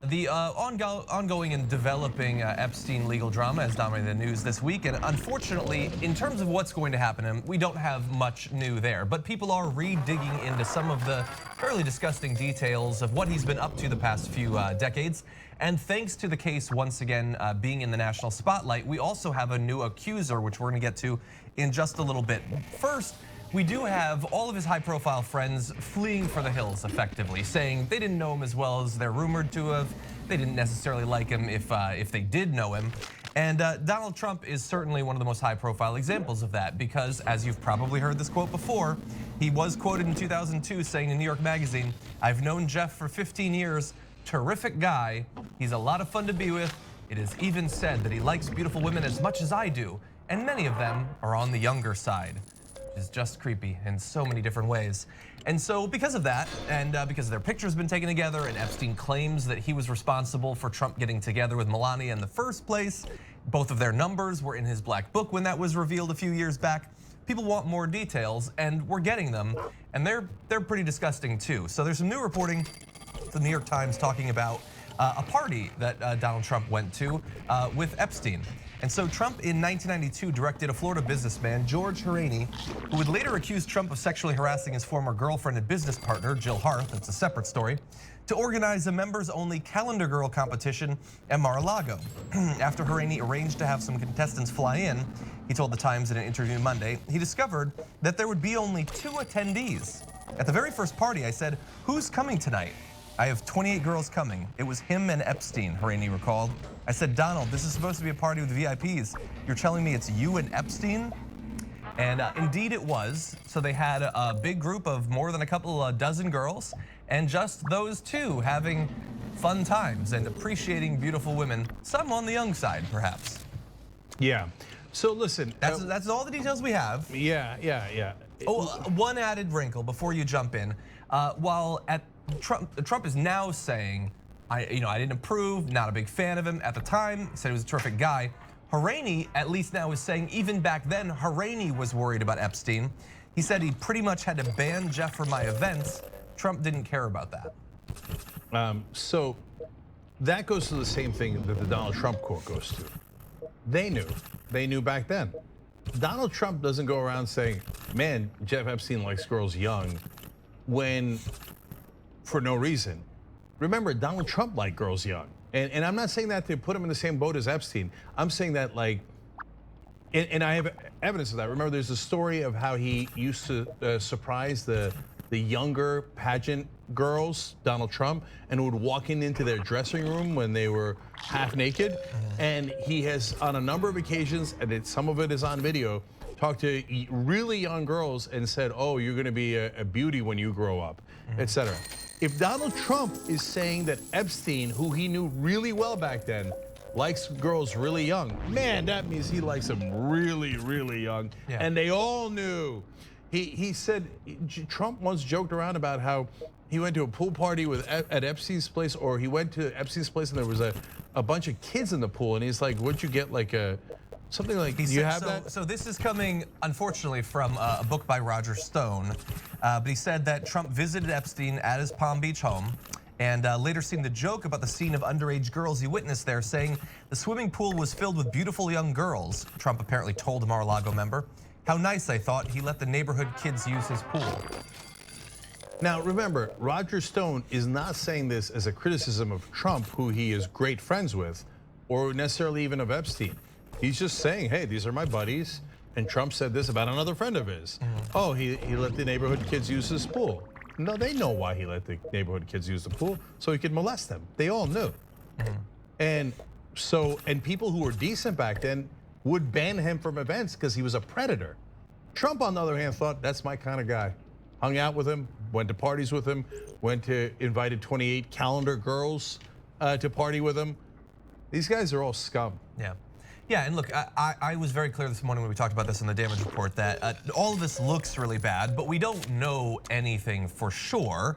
The ongoing and developing Epstein legal drama has dominated the news this week, and unfortunately, in terms of what's going to happen to him, we don't have much new there. But people are re-digging into some of the fairly disgusting details of what he's been up to the past few decades. And thanks to the case once again being in the national spotlight, we also have a new accuser, which we're going to get to in just a little bit. First, we do have all of his high-profile friends fleeing for the hills, effectively, saying they didn't know him as well as they're rumored to have. They didn't necessarily like him if they did know him. And Donald Trump is certainly one of the most high-profile examples of that, because as you've probably heard this quote before, he was quoted in 2002 saying in New York Magazine, "I've known Jeff for 15 years, terrific guy. He's a lot of fun to be with. It is even said that he likes beautiful women as much as I do, and many of them are on the younger side." Is just creepy in so many different ways. And so because of that, and because their pictures have been taken together, and Epstein claims that he was responsible for Trump getting together with Melania in the first place, both of their numbers were in his black book when that was revealed a few years back. People want more details, and we're getting them, and they're pretty disgusting too. So there's some new reporting, the New York Times talking about a party that Donald Trump went to with Epstein. And so Trump in 1992 directed a Florida businessman, George Horaney, who would later accuse Trump of sexually harassing his former girlfriend and business partner, Jill Harth, that's a separate story, to organize a members-only calendar girl competition at Mar-a-Lago. After Horaney arranged to have some contestants fly in, he told The Times in an interview Monday, he discovered that there would be only 2 attendees. At the very first party, I said, "Who's coming tonight?" "I have 28 girls coming. It was him and Epstein," Horaney recalled. "I said, Donald, this is supposed to be a party with VIPs. You're telling me it's you and Epstein?" And indeed it was. So they had a big group of more than a couple dozen girls, and just those two having fun times and appreciating beautiful women, some on the young side, perhaps. Yeah. So listen, that's all the details we have. Yeah. Oh, one added wrinkle before you jump in. While Trump is now saying, I didn't approve, not a big fan of him at the time, said he was a terrific guy. Horaney, at least now, is saying even back then, Horaney was worried about Epstein. He said he pretty much had to ban Jeff from my events. Trump didn't care about that. So that goes to the same thing that the Donald Trump quote goes to. They knew back then. Donald Trump doesn't go around saying, man, Jeff Epstein likes girls young, when for no reason. Remember, Donald Trump liked girls young. And I'm not saying that to put him in the same boat as Epstein. I'm saying that and I have evidence of that. Remember, there's a story of how he used to surprise the younger pageant girls, Donald Trump, and would walk into their dressing room when they were half naked. And he has, on a number of occasions, and some of it is on video, talked to really young girls and said, oh, you're gonna be a beauty when you grow up, etc. If Donald Trump is saying that Epstein, who he knew really well back then, likes girls really young, man, that means he likes them really, really young. Yeah. And they all knew. He said, Trump once joked around about how he went to a pool party at Epstein's place, or he went to Epstein's place and there was a bunch of kids in the pool, and he's like, what'd you get, like something like, do you have that? So this is coming, unfortunately, from a book by Roger Stone, but he said that Trump visited Epstein at his Palm Beach home, and later seemed to joke about the scene of underage girls he witnessed there, saying the swimming pool was filled with beautiful young girls. Trump apparently told a Mar-a-Lago member. How nice, I thought, he let the neighborhood kids use his pool. Now remember, Roger Stone is not saying this as a criticism of Trump, who he is great friends with, or necessarily even of Epstein. He's just saying, hey, these are my buddies, and Trump said this about another friend of his. Oh, he let the neighborhood kids use his pool. No, they know why he let the neighborhood kids use the pool, so he could molest them. They all knew. And people who were decent back then would ban him from events because he was a predator. Trump, on the other hand, thought, that's my kind of guy. Hung out with him, went to parties with him, invited 28 calendar girls to party with him. These guys are all scum. Yeah, and look, I was very clear this morning when we talked about this in the damage report that all of this looks really bad, but we don't know anything for sure.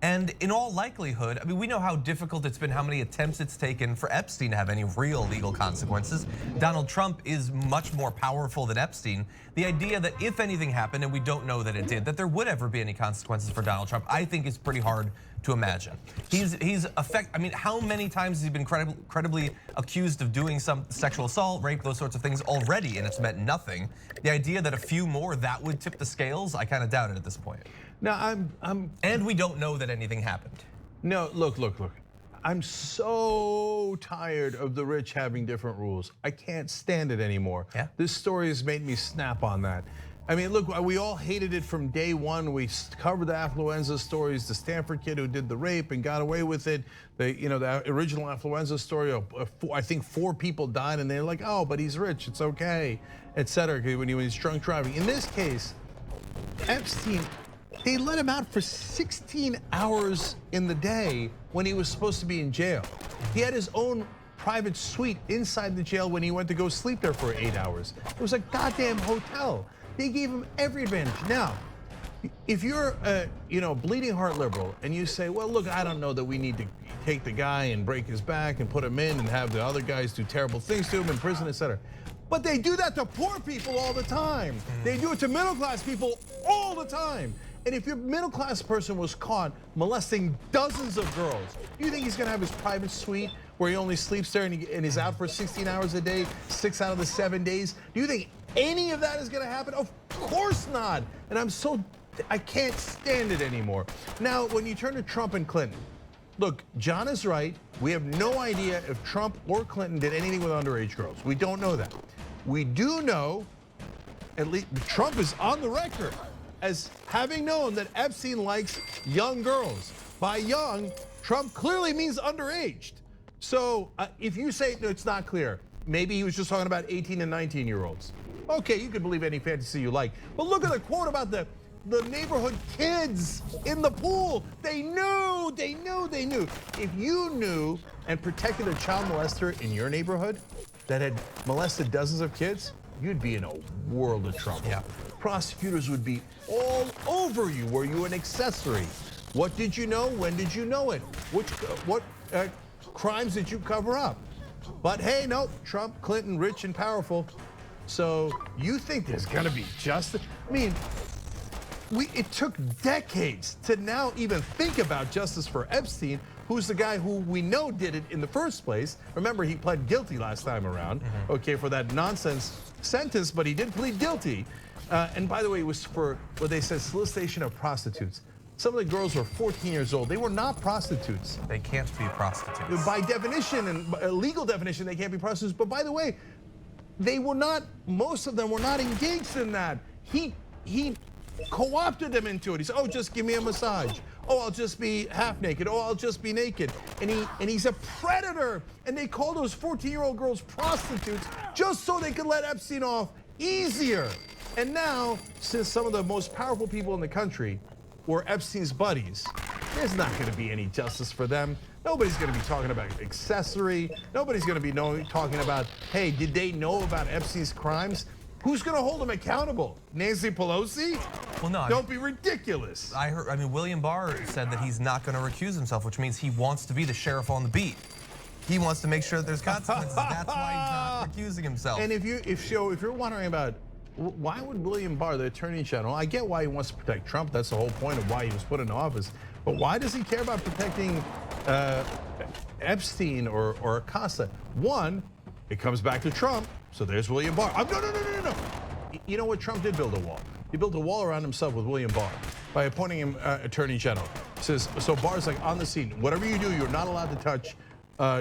And in all likelihood, I mean, we know how difficult it's been, how many attempts it's taken for Epstein to have any real legal consequences. Donald Trump is much more powerful than Epstein. The idea that if anything happened, and we don't know that it did, that there would ever be any consequences for Donald Trump, I think is pretty hard to imagine. I mean, how many times has he been credibly accused of doing some sexual assault, rape, those sorts of things already, and it's meant nothing. The idea that a few more, that would tip the scales, I kind of doubt it at this point. Now and we don't know that anything happened. No, look. I'm so tired of the rich having different rules. I can't stand it anymore. Yeah. This story has made me snap on that. I mean, look, we all hated it from day one. We covered the affluenza stories, the Stanford kid who did the rape and got away with it. The original affluenza story, I think 4 people died, and they're like, oh, but he's rich, it's okay, etc. When he's drunk driving. In this case, Epstein, they let him out for 16 hours in the day when he was supposed to be in jail. He had his own private suite inside the jail when he went to go sleep there for 8 hours. It was a goddamn hotel. They gave him every advantage. Now, if you're a bleeding heart liberal and you say, well, look, I don't know that we need to take the guy and break his back and put him in and have the other guys do terrible things to him in prison, etc. But they do that to poor people all the time. They do it to middle class people all the time. And if your middle-class person was caught molesting dozens of girls, do you think he's gonna have his private suite where he only sleeps there and is out for 16 hours a day, 6 out of the 7 days? Do you think any of that is gonna happen? Of course not. And I can't stand it anymore. Now, when you turn to Trump and Clinton, look, John is right. We have no idea if Trump or Clinton did anything with underage girls. We don't know that. We do know, at least Trump is on the record as having known that Epstein likes young girls. By young, Trump clearly means underaged. So if you say no, it's not clear, maybe he was just talking about 18 and 19-year-olds. Okay, you can believe any fantasy you like. But look at the quote about the neighborhood kids in the pool. They knew. If you knew and protected a child molester in your neighborhood that had molested dozens of kids, you'd be in a world of trouble. Yeah. Prosecutors would be all over you. Were you an accessory? What did you know? When did you know it? What crimes did you cover up? But hey, no, Trump, Clinton, rich and powerful. So you think there's gonna be justice? I mean, it took decades to now even think about justice for Epstein, who's the guy who we know did it in the first place. Remember, he pled guilty last time around, okay, for that nonsense sentence, but he did plead guilty. And by the way, it was for what they said solicitation of prostitutes. Some of the girls were 14 years old. They were not prostitutes. They can't be prostitutes. By definition and legal definition, they can't be prostitutes. But by the way, they were not, most of them were not engaged in that. He co-opted them into it. He said, oh, just give me a massage. Oh, I'll just be half naked. Oh, I'll just be naked. And he's a predator. And they call those 14-year-old girls prostitutes just so they could let Epstein off easier. And now, since some of the most powerful people in the country were Epstein's buddies, there's not going to be any justice for them. Nobody's going to be talking about accessory. Nobody's going to be talking about, hey, did they know about Epstein's crimes? Who's going to hold them accountable? Nancy Pelosi? Well, no. Don't be ridiculous. I mean, William Barr said that he's not going to recuse himself, which means he wants to be the sheriff on the beat. He wants to make sure that there's consequences. That's why he's not recusing himself. And if you're wondering about why would William Barr, the Attorney General, I get why he wants to protect Trump. That's the whole point of why he was put in office. But why does he care about protecting Epstein or Acosta? One, it comes back to Trump. So there's William Barr. No. You know what? Trump did build a wall. He built a wall around himself with William Barr by appointing him Attorney General. Says, so Barr's like on the scene. Whatever you do, you're not allowed to touch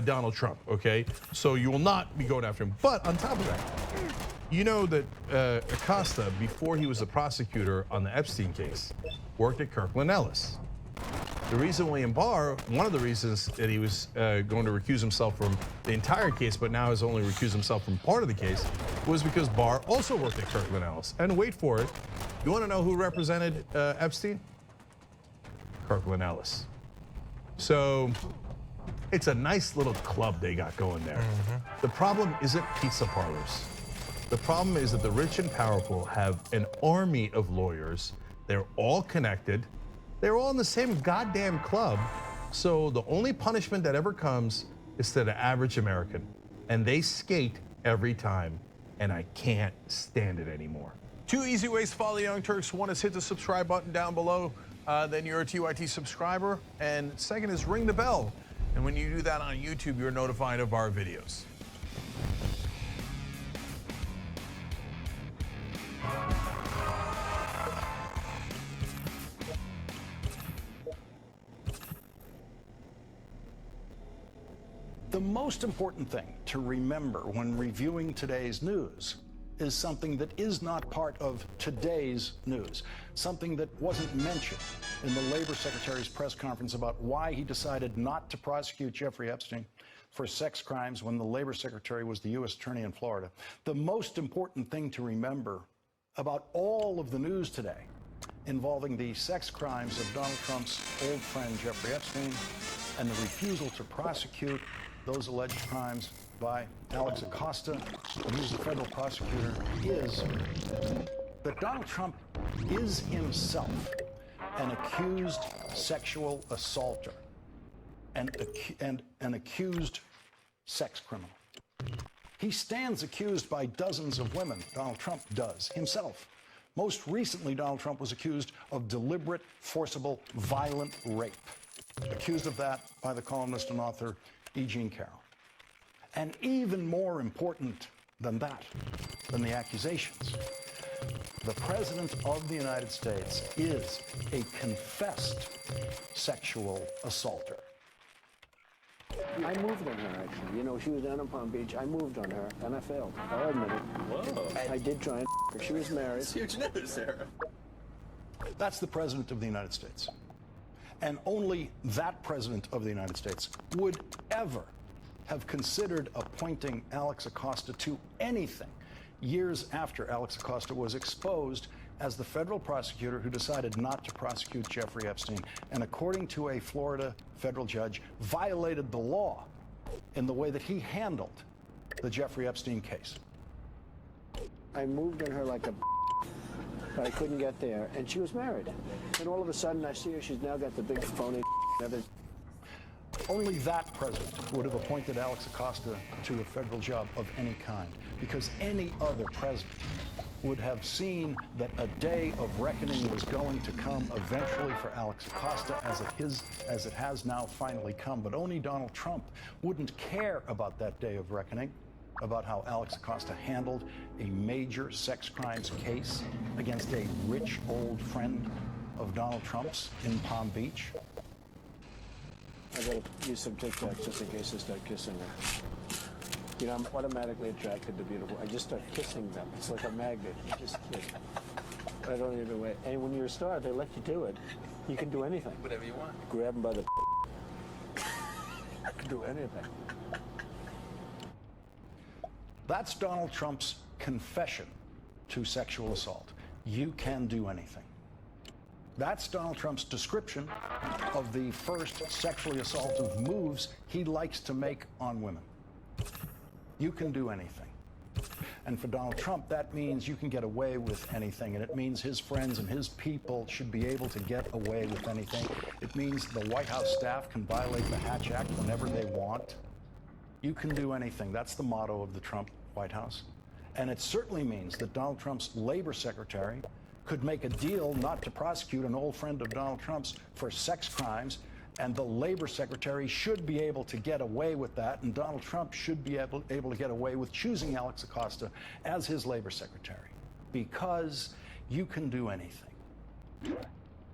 Donald Trump, okay? So you will not be going after him. But on top of that, you know that Acosta, before he was a prosecutor on the Epstein case, worked at Kirkland Ellis. The reason William Barr, one of the reasons that he was going to recuse himself from the entire case, but now has only recused himself from part of the case, was because Barr also worked at Kirkland Ellis. And wait for it, you want to know who represented Epstein? Kirkland Ellis. So it's a nice little club they got going there. The problem isn't pizza parlors. The problem is that the rich and powerful have an army of lawyers. They're all connected. They're all in the same goddamn club. So the only punishment that ever comes is to the average American. And they skate every time. And I can't stand it anymore. Two easy ways to follow the Young Turks. One is hit the subscribe button down below. Then you're a TYT subscriber. And second is ring the bell. And when you do that on YouTube, you're notified of our videos. The most important thing to remember when reviewing today's news is something that is not part of today's news, something that wasn't mentioned in the Labor Secretary's press conference about why he decided not to prosecute Jeffrey Epstein for sex crimes when the Labor Secretary was the U.S. Attorney in Florida. The most important thing to remember about all of the news today involving the sex crimes of Donald Trump's old friend Jeffrey Epstein and the refusal to prosecute those alleged crimes by Alex Acosta, who's the federal prosecutor, is that Donald Trump is himself an accused sexual assaulter and an accused sex criminal. He stands accused by dozens of women, Donald Trump does himself, Most recently, Donald Trump was accused of deliberate, forcible, violent rape. Accused of that by the columnist and author E. Jean Carroll. And even more important than that, than the accusations, the President of the United States is a confessed sexual assaulter. I moved on her, actually. You know, she was down in Palm Beach. I moved on her, and I failed. I'll admit it. Whoa. I did try and her. She was married. Huge news, Sarah. That's the President of the United States. And only that President of the United States would ever have considered appointing Alex Acosta to anything years after Alex Acosta was exposed as the federal prosecutor who decided not to prosecute Jeffrey Epstein, and according to a Florida federal judge, violated the law in the way that he handled the Jeffrey Epstein case. I moved on her like a but I couldn't get there, and she was married. And all of a sudden, I see her, she's now got the big phony Only that president would have appointed Alex Acosta to a federal job of any kind, because any other president would have seen that a day of reckoning was going to come eventually for Alex Acosta, as it has now finally come. But only Donald Trump wouldn't care about that day of reckoning, about how Alex Acosta handled a major sex crimes case against a rich old friend of Donald Trump's in Palm Beach. I gotta use some Tic Tacs just in case I start kissing her. You know, I'm automatically attracted to beautiful. I just start kissing them. It's like a magnet. You just kiss. I don't even wait. And when you're a star, they let you do it. You can do anything. Whatever you want. Grab them by the I can do anything. That's Donald Trump's confession to sexual assault. You can do anything. That's Donald Trump's description of the first sexually assaultive moves he likes to make on women. You can do anything. And for Donald Trump, that means you can get away with anything. And it means his friends and his people should be able to get away with anything. It means the White House staff can violate the Hatch Act whenever they want. You can do anything. That's the motto of the Trump White House. And it certainly means that Donald Trump's labor secretary could make a deal not to prosecute an old friend of Donald Trump's for sex crimes, and the labor secretary should be able to get away with that, and Donald Trump should be able to get away with choosing Alex Acosta as his labor secretary, because you can do anything.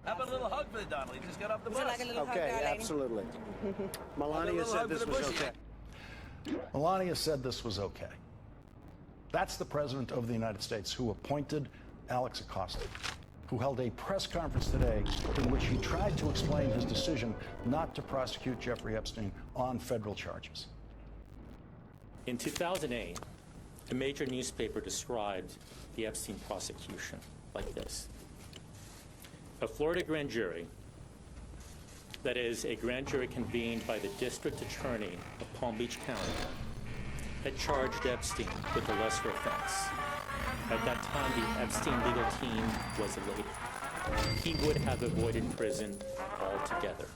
How about a little hug for the Donald? He just got off the bus. Like a little hug, Okay, darling? absolutely. Melania little said hug this for the was bushy. okay. Melania said this was okay. That's the President of the United States who appointed Alex Acosta, who held a press conference today in which he tried to explain his decision not to prosecute Jeffrey Epstein on federal charges. In 2008, a major newspaper described the Epstein prosecution like this. A Florida grand jury, that is, a grand jury convened by the district attorney of Palm Beach County, had charged Epstein with a lesser offense. At that time, the Epstein legal team was elated. He would have avoided prison altogether.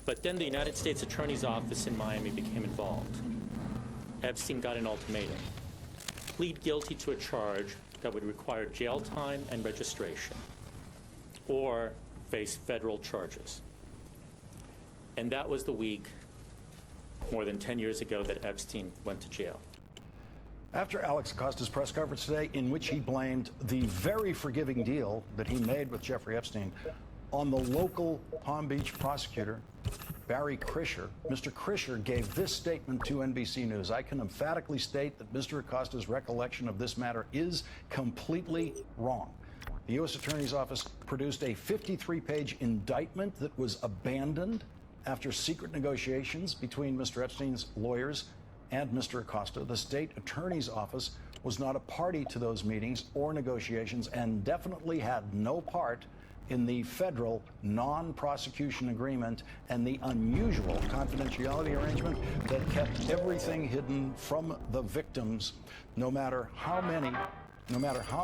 But then the United States Attorney's Office in Miami became involved. Epstein got an ultimatum: plead guilty to a charge that would require jail time and registration, or face federal charges. And that was the week, more than 10 years ago, that Epstein went to jail. After Alex Acosta's press conference today, in which he blamed the very forgiving deal that he made with Jeffrey Epstein on the local Palm Beach prosecutor, Barry Krischer, Mr. Krischer gave this statement to NBC News: I can emphatically state that Mr. Acosta's recollection of this matter is completely wrong. The U.S. Attorney's Office produced a 53-page indictment that was abandoned after secret negotiations between Mr. Epstein's lawyers and Mr. Acosta. The state attorney's office was not a party to those meetings or negotiations, and definitely had no part in the federal non-prosecution agreement and the unusual confidentiality arrangement that kept everything hidden from the victims. No matter how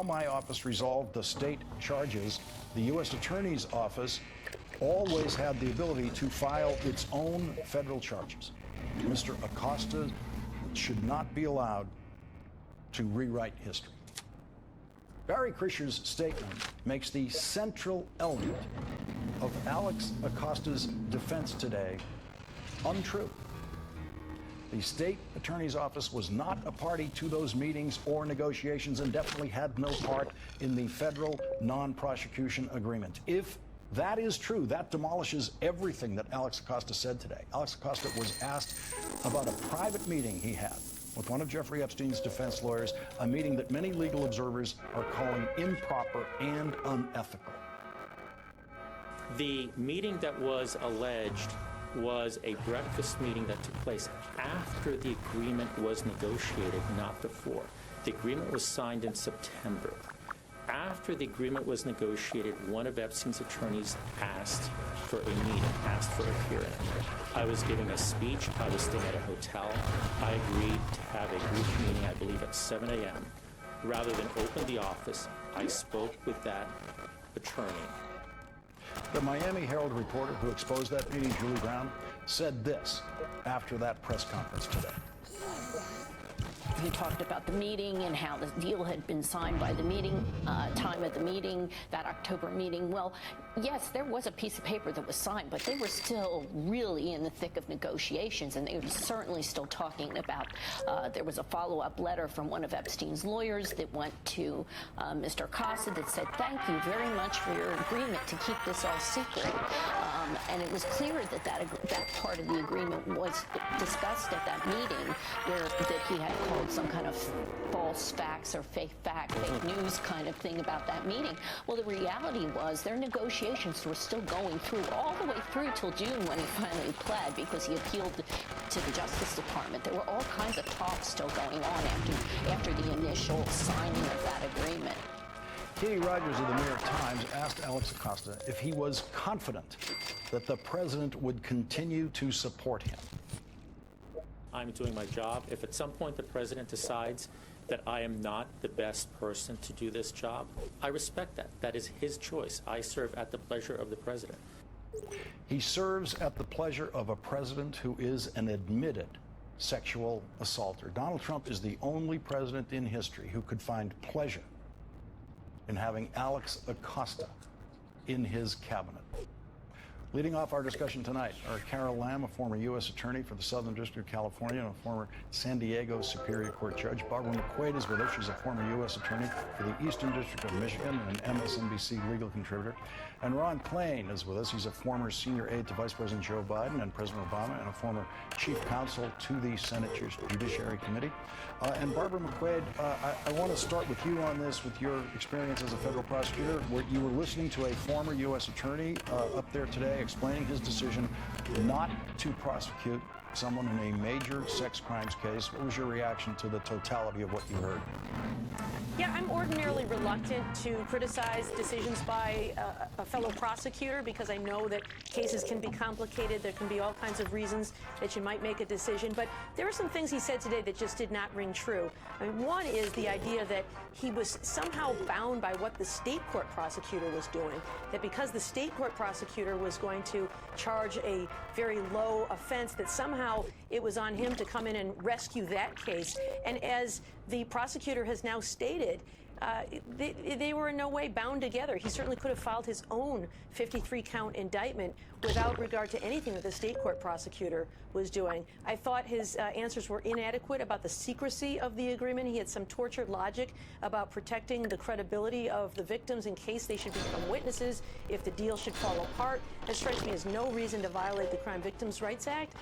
my office resolved the state charges, the U.S. Attorney's Office always had the ability to file its own federal charges. Mr. Acosta should not be allowed to rewrite history. Barry Krischer's statement makes the central element of Alex Acosta's defense today untrue. The state attorney's office was not a party to those meetings or negotiations and definitely had no part in the federal non-prosecution agreement. If that is true, that demolishes everything that Alex Acosta said today. Alex Acosta was asked about a private meeting he had with one of Jeffrey Epstein's defense lawyers, a meeting that many legal observers are calling improper and unethical. The meeting that was alleged was a breakfast meeting that took place after the agreement was negotiated, not before. The agreement was signed in September. After the agreement was negotiated, one of Epstein's attorneys asked for a meeting, asked for a hearing. I was giving a speech. I was staying at a hotel. I agreed to have a group meeting, I believe, at 7 a.m. Rather than open the office, I spoke with that attorney. The Miami Herald reporter who exposed that meeting, Julie Brown, said this after that press conference today. He talked about the meeting and how the deal had been signed by the meeting, time of the meeting, that October meeting. Well, yes, there was a piece of paper that was signed, but they were still really in the thick of negotiations, and they were certainly still talking about, there was a follow-up letter from one of Epstein's lawyers that went to Mr. Acosta that said, thank you very much for your agreement to keep this all secret. And it was clear that that part of the agreement was discussed at that meeting, where that he had called some kind of false facts or fake news kind of thing about that meeting. Well, the reality was their negotiations were still going through all the way through till June when he finally pled because he appealed to the Justice Department. There were all kinds of talks still going on after the initial signing of that agreement. Katie Rogers of the New York Times asked Alex Acosta if he was confident that the president would continue to support him. I'm doing my job. If at some point the president decides that I am not the best person to do this job, I respect that. That is his choice. I serve at the pleasure of the president. He serves at the pleasure of a president who is an admitted sexual assaulter. Donald Trump is the only president in history who could find pleasure in having Alex Acosta in his cabinet. Leading off our discussion tonight are Carol Lam, a former U.S. attorney for the Southern District of California and a former San Diego Superior Court judge. Barbara McQuade is with us. She's a former U.S. attorney for the Eastern District of Michigan and an MSNBC legal contributor. And Ron Klain is with us. He's a former senior aide to Vice President Joe Biden and President Obama and a former chief counsel to the Senate Judiciary Committee. And Barbara McQuade, I want to start with you on this, with your experience as a federal prosecutor, where you were listening to a former U.S. attorney up there today explaining his decision not to prosecute someone in a major sex crimes case. What was your reaction to the totality of what you heard? Yeah, I'm ordinarily reluctant to criticize decisions by a fellow prosecutor because I know that cases can be complicated. There can be all kinds of reasons that you might make a decision. But there are some things he said today that just did not ring true. I mean, one is the idea that he was somehow bound by what the state court prosecutor was doing, that because the state court prosecutor was going to charge a very low offense, that somehow it was on him to come in and rescue that case. And as the prosecutor has now stated, they were in no way bound together. He certainly could have filed his own 53-count indictment without regard to anything that the state court prosecutor was doing. I thought his answers were inadequate about the secrecy of the agreement. He had some tortured logic about protecting the credibility of the victims in case they should become witnesses if the deal should fall apart. That strikes me as no reason to violate the Crime Victims' Rights Act.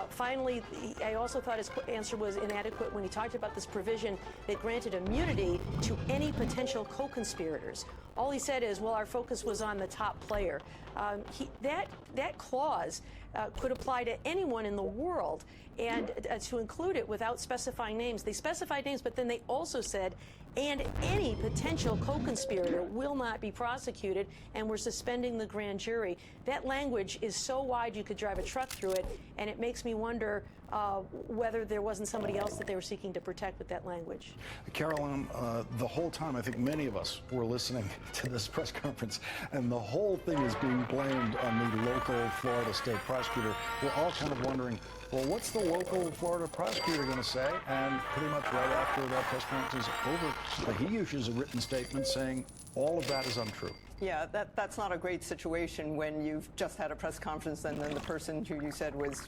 Finally, I also thought his answer was inadequate when he talked about this provision that granted immunity to any potential co-conspirators. All he said is, well, our focus was on the top player. That clause could apply to anyone in the world, and to include it without specifying names. They specified names, but then they also said, and any potential co-conspirator will not be prosecuted, and we're suspending the grand jury. That language is so wide you could drive a truck through it, and it makes me wonder whether there wasn't somebody else that they were seeking to protect with that language. Carolyn, the whole time, I think many of us were listening to this press conference, and the whole thing is being blamed on the local Florida state prosecutor. We're all kind of wondering, well, what's the local Florida prosecutor going to say? And pretty much right after that press conference is over, he issues a written statement saying all of that is untrue. Yeah, that's not a great situation when you've just had a press conference and then the person who you said was,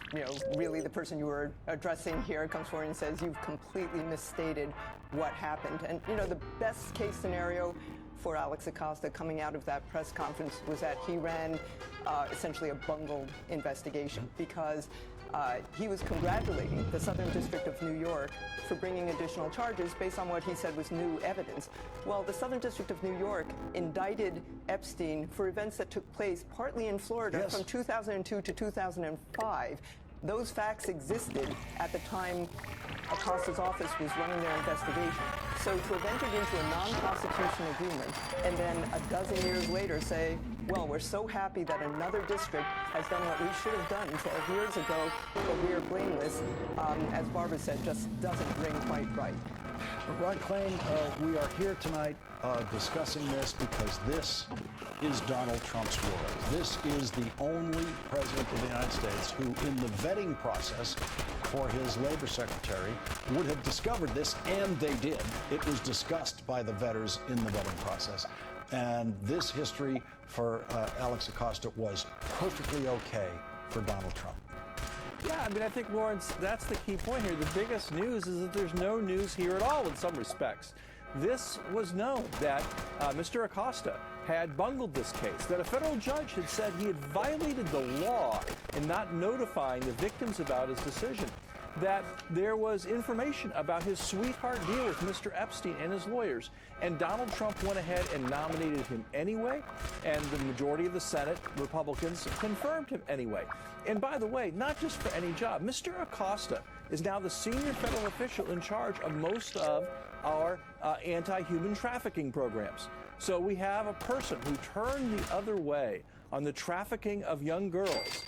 really the person you were addressing here comes forward and says you've completely misstated what happened. And, the best case scenario for Alex Acosta coming out of that press conference was that he ran essentially a bungled investigation because he was congratulating the Southern District of New York for bringing additional charges based on what he said was new evidence. Well, the Southern District of New York indicted Epstein for events that took place partly in Florida from 2002 to 2005. Those facts existed at the time Acosta's office was running their investigation. So to have entered into a non-prosecution agreement and then a dozen years later say, well, we're so happy that another district has done what we should have done 12 years ago, but we are blameless, as Barbara said, just doesn't ring quite right. Ron Klain, we are here tonight discussing this because this is Donald Trump's world. This is the only president of the United States who, in the vetting process for his labor secretary, would have discovered this, and they did. It was discussed by the vetters in the vetting process. And this history for Alex Acosta was perfectly okay for Donald Trump. Yeah, I think, Lawrence, that's the key point here. The biggest news is that there's no news here at all in some respects. This was known that Mr. Acosta had bungled this case, that a federal judge had said he had violated the law in not notifying the victims about his decision, that there was information about his sweetheart deal with Mr. Epstein and his lawyers, and Donald Trump went ahead and nominated him anyway, and the majority of the Senate Republicans confirmed him anyway. And by the way, not just for any job, Mr. Acosta is now the senior federal official in charge of most of our anti-human trafficking programs. So we have a person who turned the other way on the trafficking of young girls,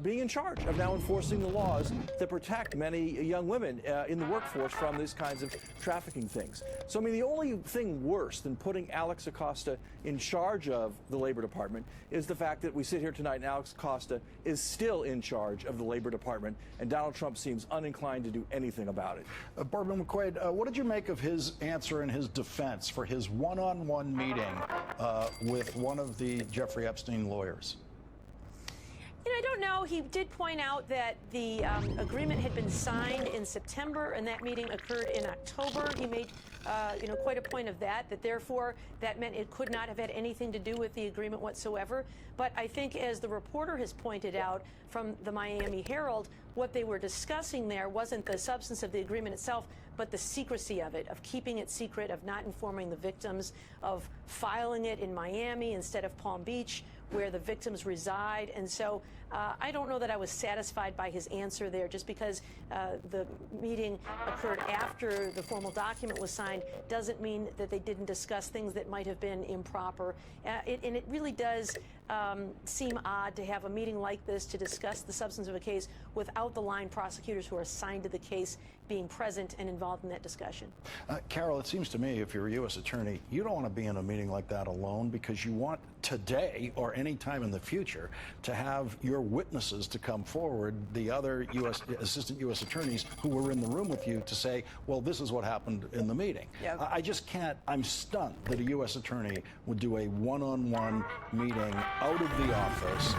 being in charge of now enforcing the laws that protect many young women in the workforce from these kinds of trafficking things. So, the only thing worse than putting Alex Acosta in charge of the Labor Department is the fact that we sit here tonight and Alex Acosta is still in charge of the Labor Department, and Donald Trump seems uninclined to do anything about it. Barbara McQuaid, what did you make of his answer and his defense for his one-on-one meeting with one of the Jeffrey Epstein lawyers? I don't know. He did point out that the agreement had been signed in September, and that meeting occurred in October. He made, quite a point of that therefore that meant it could not have had anything to do with the agreement whatsoever. But I think, as the reporter has pointed out from the Miami Herald, what they were discussing there wasn't the substance of the agreement itself, but the secrecy of it, of keeping it secret, of not informing the victims, of filing it in Miami instead of Palm Beach, where the victims reside. And so I don't know that I was satisfied by his answer there. Just because the meeting occurred after the formal document was signed doesn't mean that they didn't discuss things that might have been improper. And it really does seem odd to have a meeting like this to discuss the substance of a case without the line prosecutors who are assigned to the case being present and involved in that discussion. Carol, it seems to me, if you're a U.S. attorney, you don't want to be in a meeting like that alone, because you want today or any time in the future to have your witnesses to come forward, the other assistant U.S. attorneys who were in the room with you, to say, well, this is what happened in the meeting. Yeah. I just can't. I'm stunned that a U.S. attorney would do a one-on-one meeting out of the office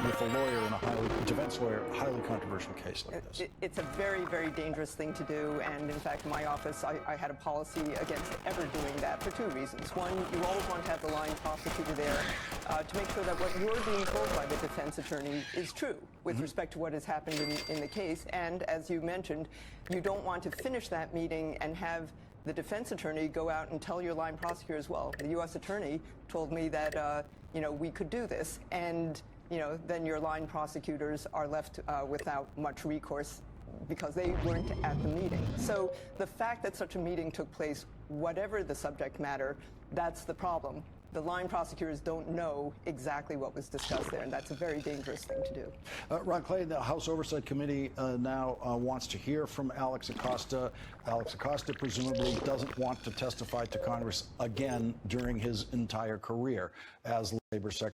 with a lawyer and a defense lawyer, highly controversial case like this. It's a very, very dangerous thing to do, and in fact, in my office, I had a policy against ever doing that for two reasons. One, you always want to have the line prosecutor there to make sure that what you're being told by the defense attorney is true with respect to what has happened in the case. And as you mentioned, you don't want to finish that meeting and have the defense attorney go out and tell your line prosecutor as well. The U.S. attorney told me that, we could do this, and, then your line prosecutors are left without much recourse because they weren't at the meeting. So the fact that such a meeting took place, whatever the subject matter, that's the problem. the line prosecutors don't know exactly what was discussed there, and that's a very dangerous thing to do. Ron Clay, the House Oversight Committee now wants to hear from Alex Acosta. Alex Acosta presumably doesn't want to testify to Congress again during his entire career as Labor Secretary.